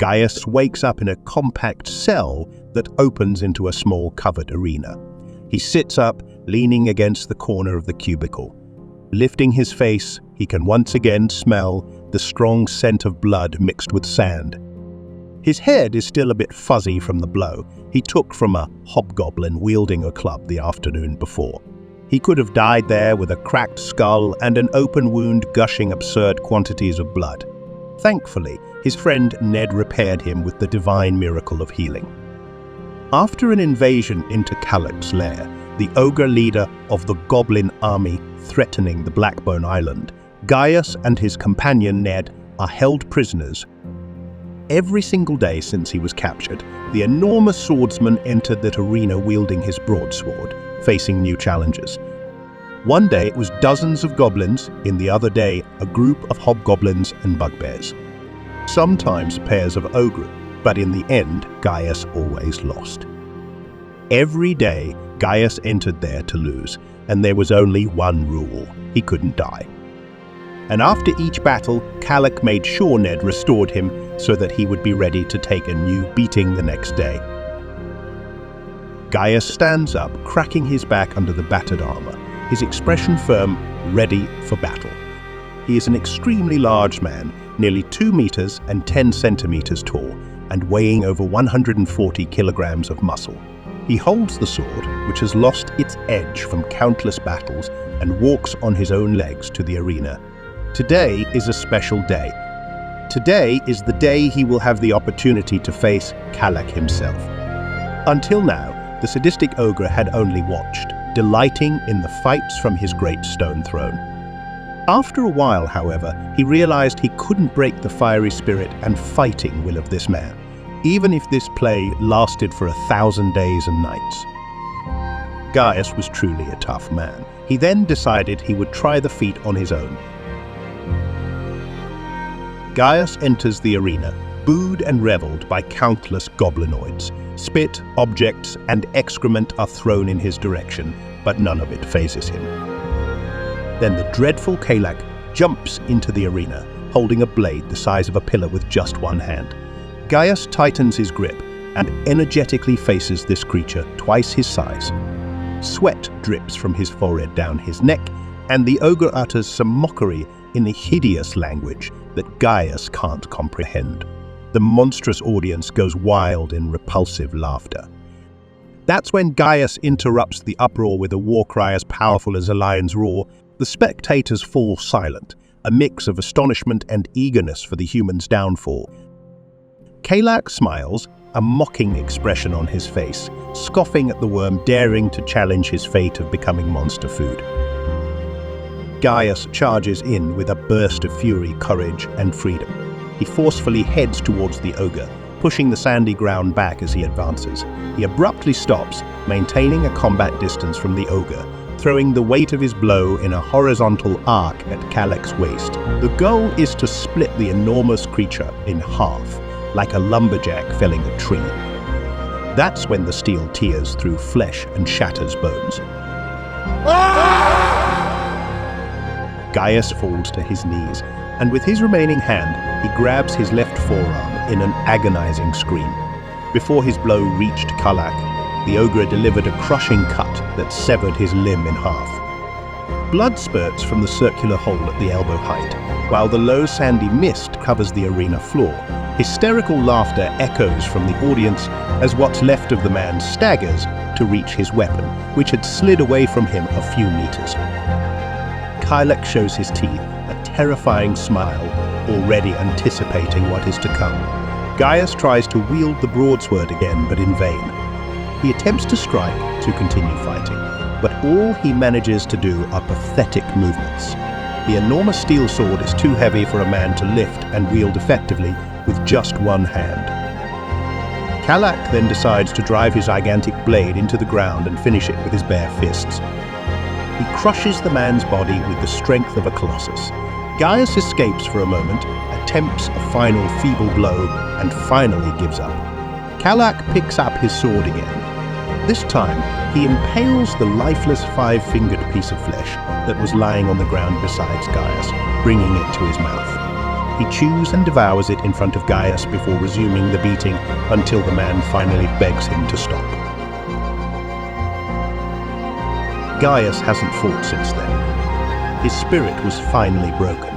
Gaius wakes up in a compact cell that opens into a small covered arena. He sits up, leaning against the corner of the cubicle. Lifting his face, he can once again smell the strong scent of blood mixed with sand. His head is still a bit fuzzy from the blow he took from a hobgoblin wielding a club the afternoon before. He could have died there with a cracked skull and an open wound gushing absurd quantities of blood. Thankfully, his friend Ned repaired him with the divine miracle of healing. After an invasion into Kalak's lair, the ogre leader of the goblin army threatening the Blackbone Island, Gaius and his companion Ned are held prisoners. Every single day since he was captured, the enormous swordsman entered that arena wielding his broadsword, facing new challenges. One day it was dozens of goblins, in the other day a group of hobgoblins and bugbears. Sometimes pairs of ogre, but in the end Gaius always lost. Every day Gaius entered there to lose, and there was only one rule: he couldn't die. And after each battle, Kalak made sure Ned restored him so that he would be ready to take a new beating the next day. Gaius stands up, cracking his back under the battered armor, his expression firm, ready for battle. He is an extremely large man, nearly 2 meters and 10 centimeters tall, and weighing over 140 kilograms of muscle. He holds the sword, which has lost its edge from countless battles, and walks on his own legs to the arena. Today is a special day. Today is the day he will have the opportunity to face Kalak himself. Until now, the sadistic ogre had only watched, delighting in the fights from his great stone throne. After a while, however, he realized he couldn't break the fiery spirit and fighting will of this man, even if this play lasted for 1,000 days and nights. Gaius was truly a tough man. He then decided he would try the feat on his own. Gaius enters the arena, booed and reveled by countless goblinoids. Spit, objects, and excrement are thrown in his direction, but none of it phases him. Then the dreadful Kalak jumps into the arena, holding a blade the size of a pillar with just one hand. Gaius tightens his grip and energetically faces this creature twice his size. Sweat drips from his forehead down his neck, and the ogre utters some mockery in a hideous language that Gaius can't comprehend. The monstrous audience goes wild in repulsive laughter. That's when Gaius interrupts the uproar with a war cry as powerful as a lion's roar. The spectators fall silent, a mix of astonishment and eagerness for the human's downfall. Kalak smiles, a mocking expression on his face, scoffing at the worm daring to challenge his fate of becoming monster food. Gaius charges in with a burst of fury, courage, and freedom. He forcefully heads towards the ogre, pushing the sandy ground back as he advances. He abruptly stops, maintaining a combat distance from the ogre, throwing the weight of his blow in a horizontal arc at Kalak's waist. The goal is to split the enormous creature in half, like a lumberjack felling a tree. That's when the steel tears through flesh and shatters bones. Gaius falls to his knees, and with his remaining hand, he grabs his left forearm in an agonizing scream. Before his blow reached Kalak, the ogre delivered a crushing cut that severed his limb in half. Blood spurts from the circular hole at the elbow height, while the low sandy mist covers the arena floor. Hysterical laughter echoes from the audience as what's left of the man staggers to reach his weapon, which had slid away from him a few meters. Kalak shows his teeth, a terrifying smile, already anticipating what is to come. Gaius tries to wield the broadsword again, but in vain. He attempts to strike to continue fighting, but all he manages to do are pathetic movements. The enormous steel sword is too heavy for a man to lift and wield effectively with just one hand. Kalak then decides to drive his gigantic blade into the ground and finish it with his bare fists. He crushes the man's body with the strength of a colossus. Gaius escapes for a moment, attempts a final feeble blow, and finally gives up. Kalak picks up his sword again. This time, he impales the lifeless 5-fingered piece of flesh that was lying on the ground beside Gaius, bringing it to his mouth. He chews and devours it in front of Gaius before resuming the beating until the man finally begs him to stop. Gaius hasn't fought since then. His spirit was finally broken,